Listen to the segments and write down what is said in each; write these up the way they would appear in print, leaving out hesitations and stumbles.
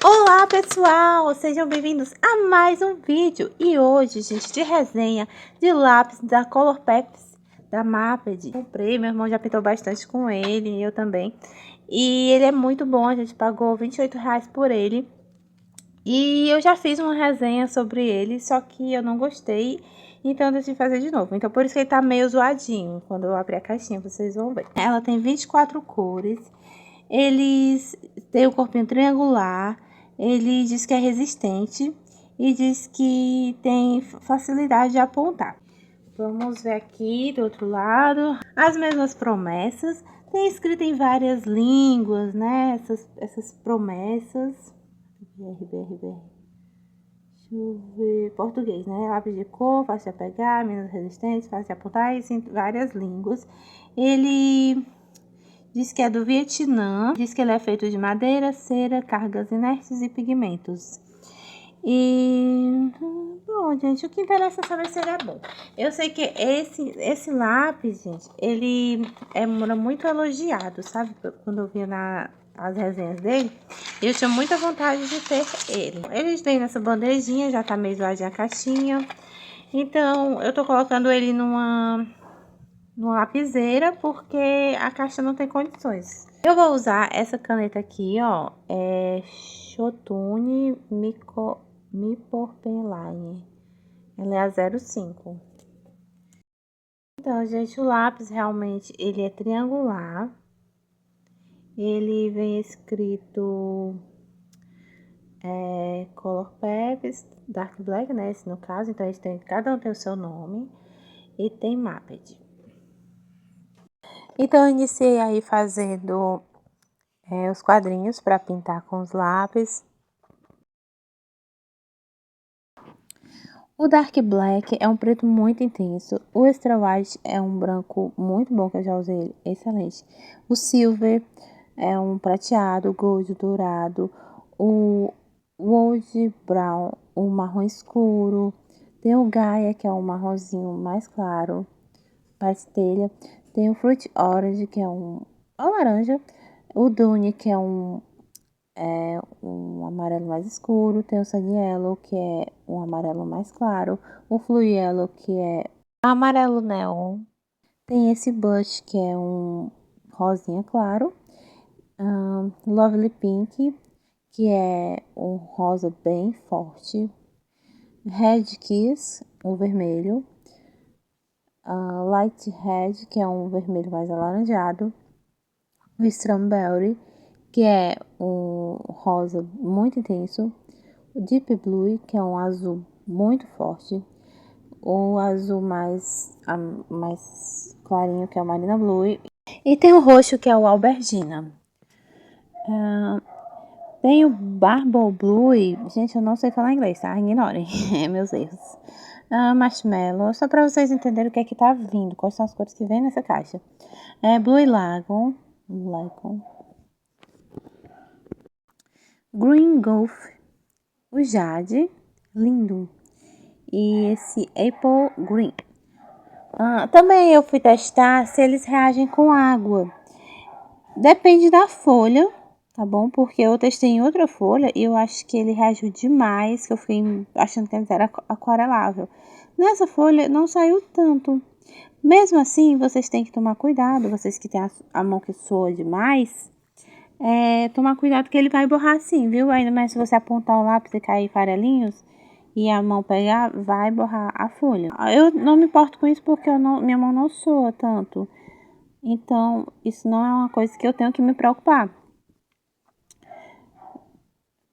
Olá pessoal, sejam bem-vindos a mais um vídeo. E hoje, gente, de resenha de lápis da Colourpop da Maped. Comprei, meu irmão já pintou bastante com ele, eu também. E ele é muito bom, a gente pagou R$ 28 por ele. E eu já fiz uma resenha sobre ele, só que eu não gostei, então eu decidi fazer de novo. Então por isso que ele tá meio zoadinho. Quando eu abrir a caixinha, vocês vão ver. Ela tem 24 cores. Eles têm o corpinho triangular. Ele diz que é resistente e diz que tem facilidade de apontar. Vamos ver aqui do outro lado. As mesmas promessas. Tem escrito em várias línguas, né? Essas promessas. BR. Deixa eu ver. Português, né? Lápis de cor, fácil de pegar, menos resistente, fácil de apontar. Isso em várias línguas. Ele diz que é do Vietnã. Diz que ele é feito de madeira, cera, cargas inertes e pigmentos. E bom, gente, o que interessa é saber se ele é bom. Eu sei que esse lápis, gente, ele era muito elogiado, sabe? Quando eu vi as resenhas dele, eu tinha muita vontade de ter ele. Eles vêm nessa bandejinha, já tá meio zoadinha a caixinha. Então, eu tô colocando ele numa lapiseira, porque a caixa não tem condições. Eu vou usar essa caneta aqui, ó, é Shotune Micro Pen Line. Ela é a 05. Então, gente, o lápis realmente ele é triangular. Ele vem escrito Colourpop Dark Black, né? Esse no caso. Então, cada um tem o seu nome. E tem Maped. Então, eu iniciei aí fazendo os quadrinhos para pintar com os lápis. O Dark Black é um preto muito intenso. O Extra White é um branco muito bom, que eu já usei ele, excelente. O Silver é um prateado, gold dourado. O Wood Brown, um marrom escuro. Tem o Gaia, que é um marronzinho mais claro, pastelha. Tem o Fruit Orange, que é um laranja. O Dune, que é um amarelo mais escuro. Tem o Sun Yellow, que é um amarelo mais claro. O Flu Yellow, que é amarelo neon. Tem esse Bush, que é um rosinha claro. Lovely Pink, que é um rosa bem forte. Red Kiss, um vermelho. Light Red, que é um vermelho mais alaranjado. O Strawberry, que é um rosa muito intenso. O Deep Blue, que é um azul muito forte. O azul mais clarinho, que é o Marina Blue. E tem o roxo, que é o Albergina. Tem o Marble Blue. Gente, eu não sei falar inglês, tá? Ignorem meus erros. Marshmallow, só para vocês entenderem o que é que tá vindo, quais são as cores que vem nessa caixa. Blue Lagoon. Green Golf, o Jade, lindo. E esse Apple Green. Também eu fui testar se eles reagem com água. Depende da folha, tá bom? Porque eu testei em outra folha e eu acho que ele reagiu demais, que eu fiquei achando que ele era aquarelável. Nessa folha não saiu tanto. Mesmo assim, vocês têm que tomar cuidado, vocês que têm a mão que soa demais, tomar cuidado que ele vai borrar sim, viu? Ainda mais se você apontar o lápis e cair farelinhos e a mão pegar, vai borrar a folha. Eu não me importo com isso porque minha mão não soa tanto. Então, isso não é uma coisa que eu tenho que me preocupar.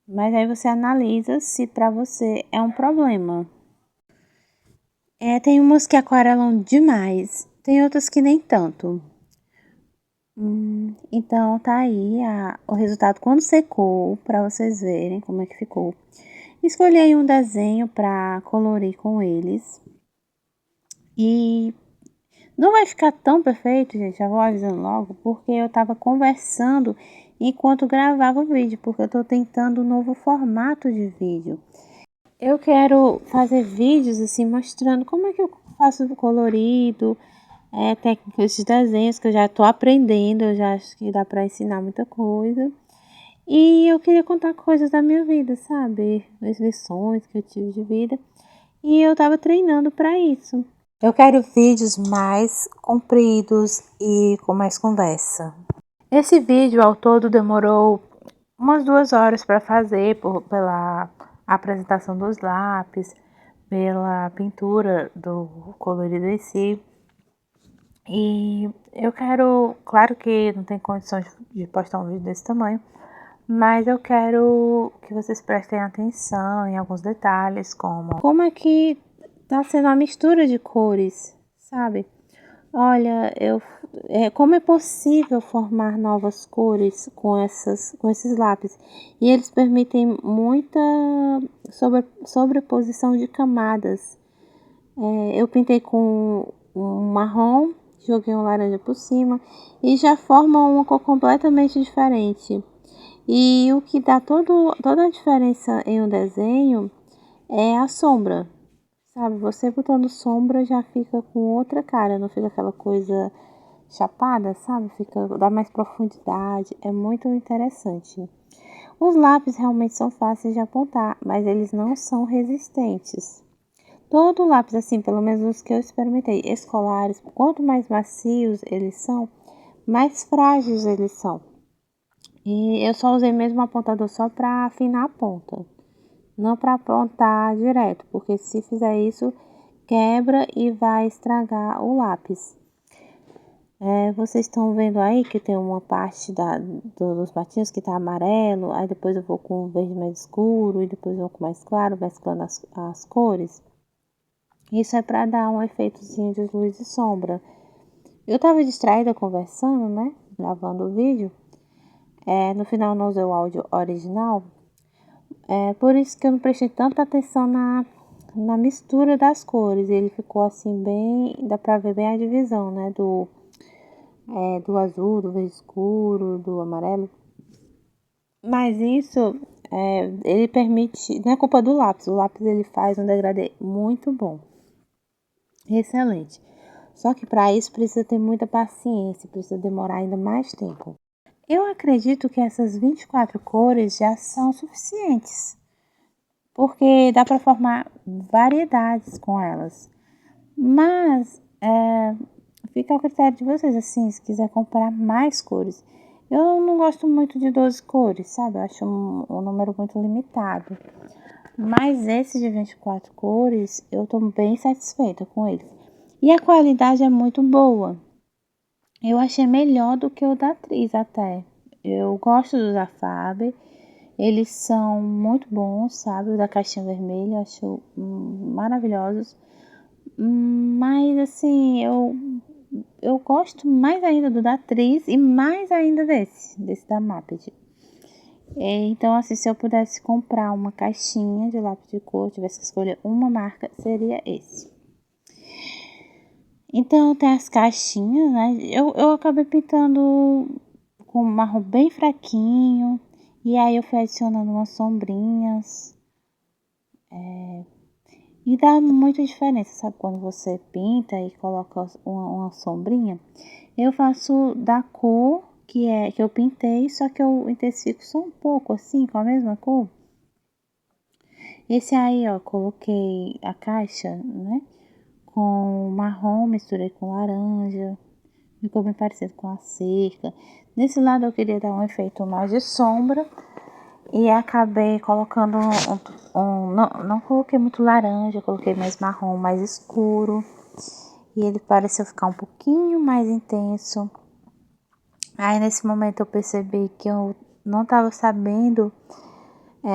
Mas aí você analisa se pra você é um problema. Tem umas que aquarelam demais, tem outras que nem tanto. Então tá aí o resultado quando secou, pra vocês verem como é que ficou. Escolhi aí um desenho pra colorir com eles. E não vai ficar tão perfeito, gente, já vou avisando logo, porque eu tava conversando enquanto gravava o vídeo, porque eu tô tentando um novo formato de vídeo. Eu quero fazer vídeos assim, mostrando como é que eu faço o colorido, técnicas de desenhos que eu já tô aprendendo, eu já acho que dá pra ensinar muita coisa. E eu queria contar coisas da minha vida, sabe? As lições que eu tive de vida. E eu tava treinando para isso. Eu quero vídeos mais compridos e com mais conversa. Esse vídeo ao todo demorou umas 2 horas para fazer, pela apresentação dos lápis, pela pintura do colorido em si. E eu quero, claro que não tem condições de postar um vídeo desse tamanho, mas eu quero que vocês prestem atenção em alguns detalhes, como é que tá sendo a mistura de cores, sabe? Olha, como é possível formar novas cores com esses lápis? E eles permitem muita sobreposição de camadas. Eu pintei com um marrom, joguei um laranja por cima e já forma uma cor completamente diferente. E o que dá toda a diferença em um desenho é a sombra. Sabe, você botando sombra já fica com outra cara, não fica aquela coisa chapada, sabe? Dá mais profundidade, é muito interessante. Os lápis realmente são fáceis de apontar, mas eles não são resistentes. Todo lápis, assim, pelo menos os que eu experimentei, escolares, quanto mais macios eles são, mais frágeis eles são. E eu só usei mesmo o apontador só para afinar a ponta, não para apontar direto, porque se fizer isso, quebra e vai estragar o lápis. Vocês estão vendo aí que tem uma parte dos patinhos que tá amarelo, aí depois eu vou com o verde mais escuro e depois eu vou com mais claro, mesclando as cores. Isso é para dar um efeitozinho de luz e sombra. Eu tava distraída conversando, né? Gravando o vídeo. No final não usei o áudio original. Por isso que eu não prestei tanta atenção na mistura das cores. Ele ficou assim bem. Dá pra ver bem a divisão, né? Do azul, do verde escuro, do amarelo. Mas isso ele permite. Não é culpa do lápis. O lápis ele faz um degradê muito bom. Excelente. Só que para isso precisa ter muita paciência, precisa demorar ainda mais tempo. Eu acredito que essas 24 cores já são suficientes, porque dá para formar variedades com elas. Mas fica ao critério de vocês, assim, se quiser comprar mais cores. Eu não gosto muito de 12 cores, sabe? Eu acho um número muito limitado. Mas esse de 24 cores, eu tô bem satisfeita com ele. E a qualidade é muito boa. Eu achei melhor do que o da Atriz até. Eu gosto dos da Faber. Eles são muito bons, sabe? O da caixinha vermelha, eu acho maravilhosos. Mas assim, eu gosto mais ainda do da Atriz e mais ainda desse da Maped. Então, assim, se eu pudesse comprar uma caixinha de lápis de cor, tivesse que escolher uma marca, seria esse. Então, tem as caixinhas, né? Eu acabei pintando com um marrom bem fraquinho. E aí eu fui adicionando umas sombrinhas. E dá muita diferença, sabe? Quando você pinta e coloca uma sombrinha. Eu faço da cor que eu pintei, só que eu intensifico só um pouco, assim, com a mesma cor. Esse aí, ó, coloquei a caixa, né? Com marrom, misturei com laranja. Ficou bem parecido com a cerca. Nesse lado eu queria dar um efeito mais de sombra. E acabei colocando não coloquei muito laranja, coloquei mais marrom, mais escuro. E ele pareceu ficar um pouquinho mais intenso. Aí nesse momento eu percebi que eu não estava sabendo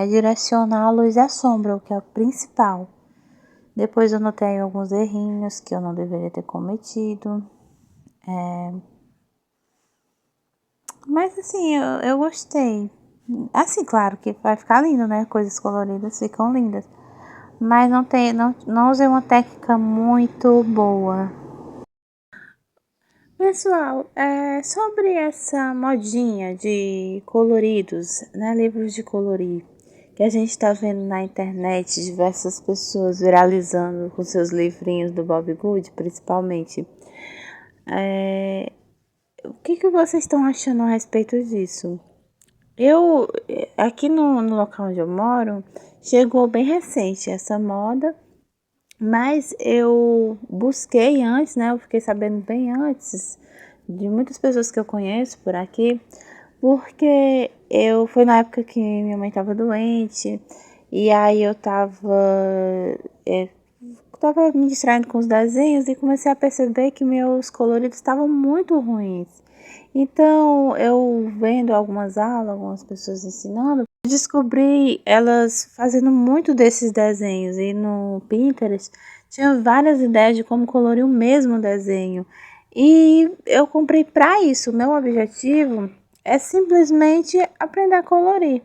direcionar a luz e a sombra, o que é o principal. Depois eu notei alguns errinhos que eu não deveria ter cometido. Mas assim, eu gostei. Assim, claro que vai ficar lindo, né? Coisas coloridas ficam lindas. Mas não usei uma técnica muito boa. Pessoal, sobre essa modinha de coloridos, né? Livros de colorir, que a gente tá vendo na internet, diversas pessoas viralizando com seus livrinhos do Bob Good, principalmente. O que vocês estão achando a respeito disso? Aqui no local onde eu moro, chegou bem recente essa moda, mas eu busquei antes, né? Eu fiquei sabendo bem antes de muitas pessoas que eu conheço por aqui, porque foi na época que minha mãe estava doente, e aí eu tava me distraindo com os desenhos e comecei a perceber que meus coloridos estavam muito ruins. Então, eu vendo algumas aulas, algumas pessoas ensinando, descobri elas fazendo muito desses desenhos. E no Pinterest tinha várias ideias de como colorir o mesmo desenho. E eu comprei para isso. O meu objetivo é simplesmente aprender a colorir.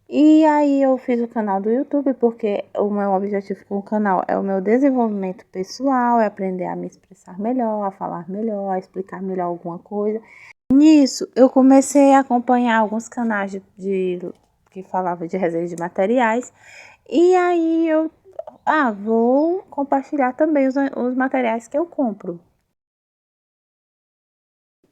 E aí eu fiz o canal do YouTube porque o meu objetivo com o canal é o meu desenvolvimento pessoal, é aprender a me expressar melhor, a falar melhor, a explicar melhor alguma coisa. Nisso, eu comecei a acompanhar alguns canais que falavam de resenha de materiais. E aí vou compartilhar também os materiais que eu compro.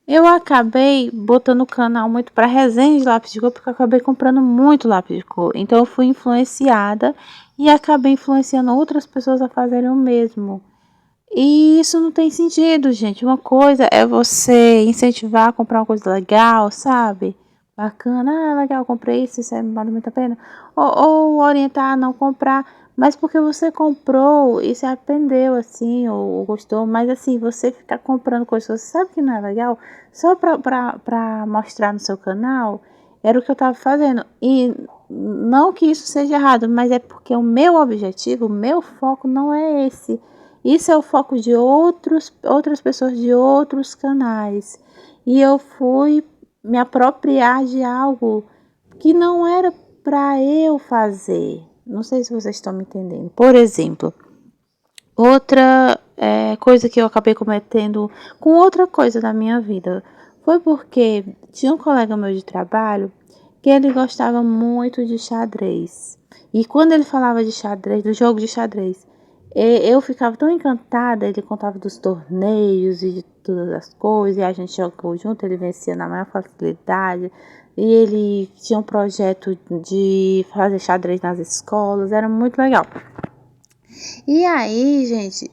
Eu acabei botando o canal muito para resenha de lápis de cor, porque eu acabei comprando muito lápis de cor. Então eu fui influenciada e acabei influenciando outras pessoas a fazerem o mesmo. E isso não tem sentido, gente. Uma coisa é você incentivar a comprar uma coisa legal, sabe? Bacana, legal, comprei isso vale muito a pena. Ou orientar a não comprar, mas porque você comprou e se arrependeu, assim, ou gostou. Mas assim, você ficar comprando coisas que você sabe que não é legal, só pra mostrar no seu canal, era o que eu tava fazendo. E não que isso seja errado, mas é porque o meu objetivo, o meu foco não é esse. Isso é o foco de outras pessoas de outros canais. E eu fui me apropriar de algo que não era para eu fazer. Não sei se vocês estão me entendendo. Por exemplo, outra coisa que eu acabei cometendo com outra coisa da minha vida foi porque tinha um colega meu de trabalho que ele gostava muito de xadrez. E quando ele falava de xadrez, do jogo de xadrez, eu ficava tão encantada. Ele contava dos torneios e de todas as coisas, e a gente jogou junto, ele vencia na maior facilidade. E ele tinha um projeto de fazer xadrez nas escolas, era muito legal. E aí, gente,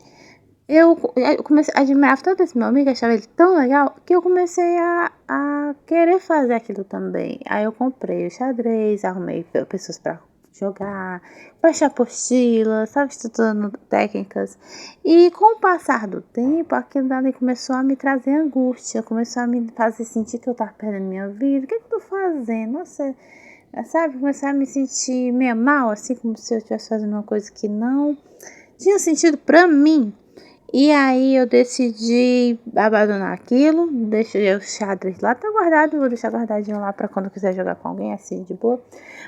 eu comecei a admirar tanto esse meu amigo, achava ele tão legal, que eu comecei a querer fazer aquilo também. Aí eu comprei o xadrez, arrumei pessoas para jogar, baixar apostila, estava estudando técnicas. E com o passar do tempo, aquilo dali começou a me trazer angústia, começou a me fazer sentir que eu estava perdendo minha vida. O que eu tô fazendo? Nossa, sabe? Comecei a me sentir meio mal, assim, como se eu estivesse fazendo uma coisa que não tinha sentido pra mim. E aí eu decidi abandonar aquilo, deixei o xadrez lá, tá guardado, vou deixar guardadinho lá pra quando eu quiser jogar com alguém, assim, de boa.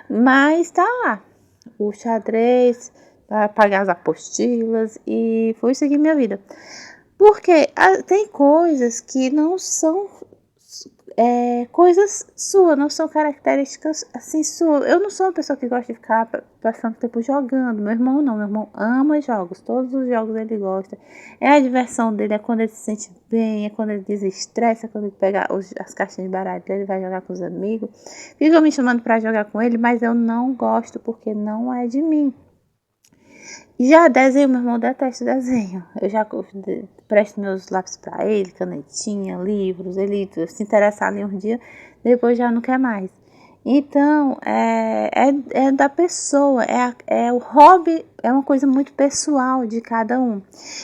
Mas tá lá, o xadrez, pra pagar as apostilas e fui seguir minha vida. Porque tem coisas que não são coisas suas, não são características assim suas. Eu não sou uma pessoa que gosta de ficar passando tempo jogando. Meu irmão não, meu irmão ama jogos, todos os jogos ele gosta. É a diversão dele, é quando ele se sente bem, é quando ele desestressa, é quando ele pega as caixinhas de baralho, ele vai jogar com os amigos. Ficam me chamando para jogar com ele, mas eu não gosto porque não é de mim. Já desenho, meu irmão detesta desenho. Eu já presto meus lápis para ele, canetinha, livros. Ele se interessar ali um dia, depois já não quer mais. Então, é da pessoa, o hobby é uma coisa muito pessoal de cada um.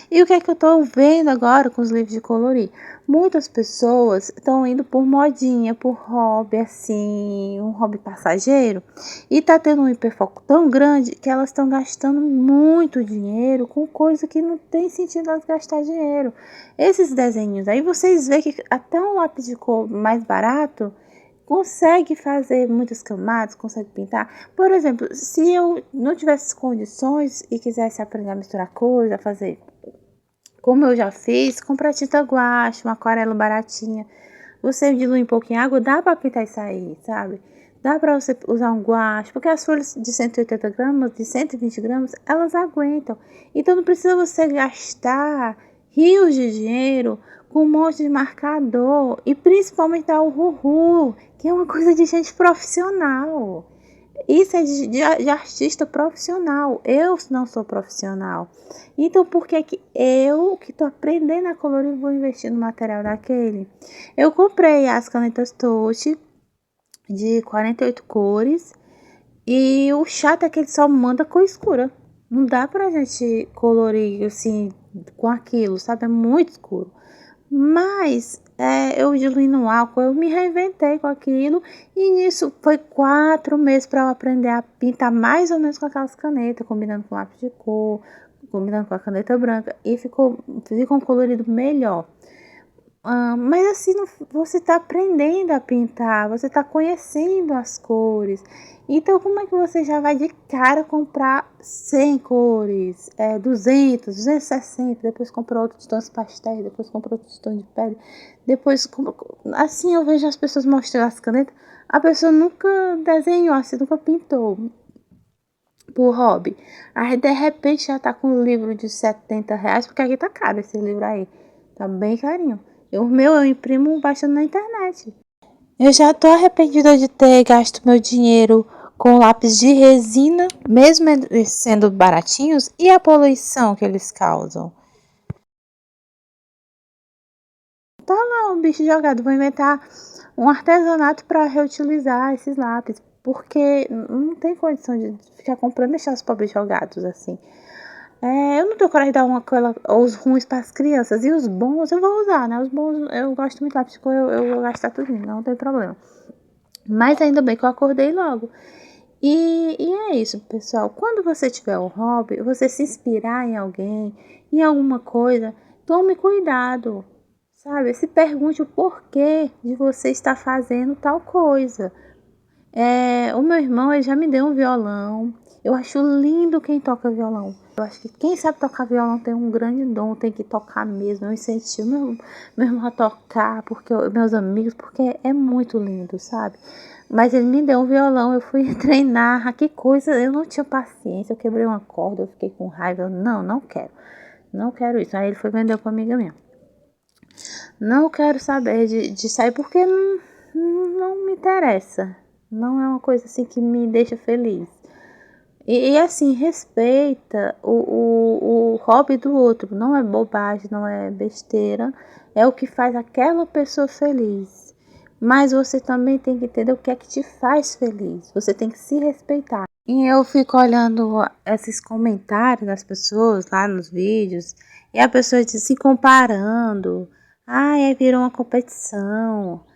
E o que é que eu estou vendo agora com os livros de colorir? Muitas pessoas estão indo por modinha, por hobby, assim, um hobby passageiro, e tá tendo um hiperfoco tão grande que elas estão gastando muito dinheiro com coisa que não tem sentido elas gastar dinheiro. Esses desenhos aí, vocês veem que até um lápis de cor mais barato consegue fazer muitas camadas, consegue pintar. Por exemplo, se eu não tivesse condições e quisesse aprender a misturar cores, a fazer como eu já fiz, comprar tinta guache, uma aquarela baratinha. Você dilui um pouco em água, dá para pintar isso aí, sabe? Dá para você usar um guache, porque as folhas de 180 gramas, de 120 gramas, elas aguentam. Então não precisa você gastar rios de dinheiro com um monte de marcador e principalmente dar o ruhu, que é uma coisa de gente profissional. Isso é de artista profissional. Eu não sou profissional. Então, por que que eu, que estou aprendendo a colorir, vou investir no material daquele? Eu comprei as canetas Touch de 48 cores. E o chato é que ele só manda cor escura. Não dá pra gente colorir assim com aquilo, sabe? É muito escuro. Mas eu diluí no álcool, eu me reinventei com aquilo. E nisso foi 4 meses para eu aprender a pintar mais ou menos com aquelas canetas, combinando com lápis de cor, combinando com a caneta branca. E ficou um colorido melhor. Mas assim, você está aprendendo a pintar, você está conhecendo as cores. Então, como é que você já vai de cara comprar 100 cores, 200, 260, depois compra outros tons pastéis, depois compra outros tons de pele, depois, assim eu vejo as pessoas mostrando as canetas, a pessoa nunca desenhou, assim, nunca pintou por hobby. Aí, de repente, já tá com um livro de R$ 70, porque aqui tá caro esse livro aí, tá bem carinho. O meu eu imprimo baixando na internet. Eu já tô arrependida de ter gasto meu dinheiro com lápis de resina, mesmo eles sendo baratinhos, e a poluição que eles causam. Tá lá um bicho jogado, vou inventar um artesanato para reutilizar esses lápis, porque não tem condição de ficar comprando e deixar os pobres jogados assim. Eu não tenho coragem de dar os ruins para as crianças. E os bons eu vou usar, né? Os bons eu gosto muito de lápis de cor, eu vou gastar tudo, não tem problema. Mas ainda bem que eu acordei logo. E é isso, pessoal. Quando você tiver um hobby, você se inspirar em alguém, em alguma coisa, tome cuidado, sabe? Se pergunte o porquê de você estar fazendo tal coisa. O meu irmão ele já me deu um violão. Eu acho lindo quem toca violão. Eu acho que quem sabe tocar violão tem um grande dom, tem que tocar mesmo. Eu incentivo meu irmão a tocar, meus amigos, porque é muito lindo, sabe? Mas ele me deu um violão, eu fui treinar, que coisa, eu não tinha paciência, eu quebrei uma corda, eu fiquei com raiva, não quero, não quero isso. Aí ele foi vender para amiga minha. Não quero saber de sair porque não me interessa. Não é uma coisa assim que me deixa feliz. E assim, respeita o hobby do outro. Não é bobagem, não é besteira. É o que faz aquela pessoa feliz. Mas você também tem que entender o que é que te faz feliz. Você tem que se respeitar. E eu fico olhando esses comentários das pessoas lá nos vídeos. E a pessoa se comparando. Virou uma competição.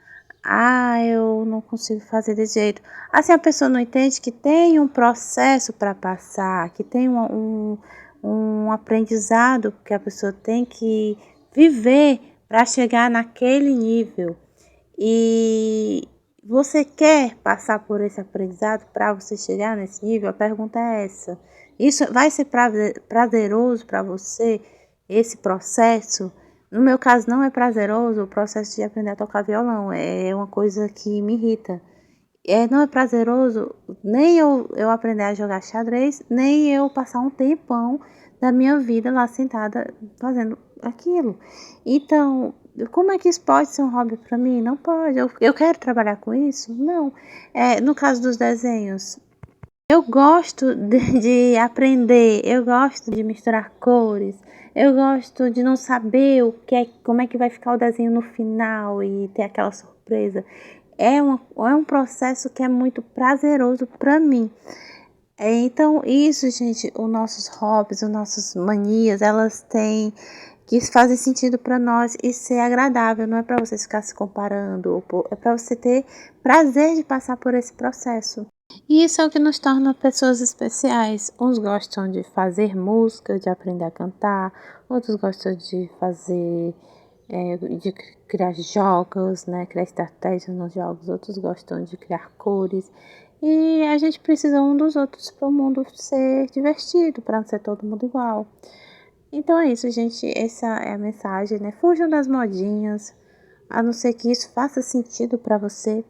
Eu não consigo fazer desse jeito. Assim, a pessoa não entende que tem um processo para passar, que tem um aprendizado que a pessoa tem que viver para chegar naquele nível. E você quer passar por esse aprendizado para você chegar nesse nível? A pergunta é essa. Isso vai ser prazeroso para você, esse processo? No meu caso, não é prazeroso o processo de aprender a tocar violão. É uma coisa que me irrita. Não é prazeroso nem eu aprender a jogar xadrez, nem eu passar um tempão da minha vida lá sentada fazendo aquilo. Então, como é que isso pode ser um hobby para mim? Não pode. Eu quero trabalhar com isso? Não. No caso dos desenhos, eu gosto de aprender, eu gosto de misturar cores, eu gosto de não saber como é que vai ficar o desenho no final e ter aquela surpresa. É um processo que é muito prazeroso para mim. Então, isso, gente, os nossos hobbies, as nossas manias, elas têm que fazem sentido para nós e ser agradável. Não é para você ficar se comparando, é para você ter prazer de passar por esse processo. E isso é o que nos torna pessoas especiais. Uns gostam de fazer música, de aprender a cantar, outros gostam de de criar jogos, né? Criar estratégias nos jogos, outros gostam de criar cores. E a gente precisa um dos outros para o mundo ser divertido, para não ser todo mundo igual. Então é isso, gente. Essa é a mensagem, né? Fujam das modinhas, a não ser que isso faça sentido para você.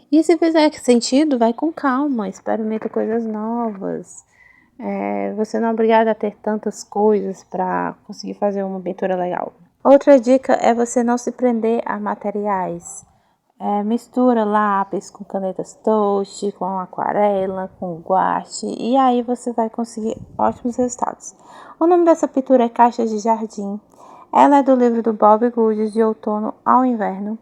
E se fizer sentido, vai com calma, experimenta coisas novas. Você não é obrigado a ter tantas coisas para conseguir fazer uma pintura legal. Outra dica é você não se prender a materiais. Mistura lápis com canetas Touch, com aquarela, com guache, e aí você vai conseguir ótimos resultados. O nome dessa pintura é Caixas de Jardim. Ela é do livro do Bobbie Goods, de outono ao inverno.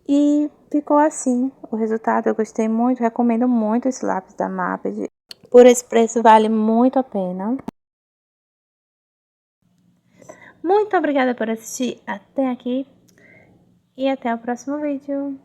E ficou assim o resultado. Eu gostei muito, recomendo muito esse lápis da Maped. Por esse preço vale muito a pena. Muito obrigada por assistir até aqui e até o próximo vídeo.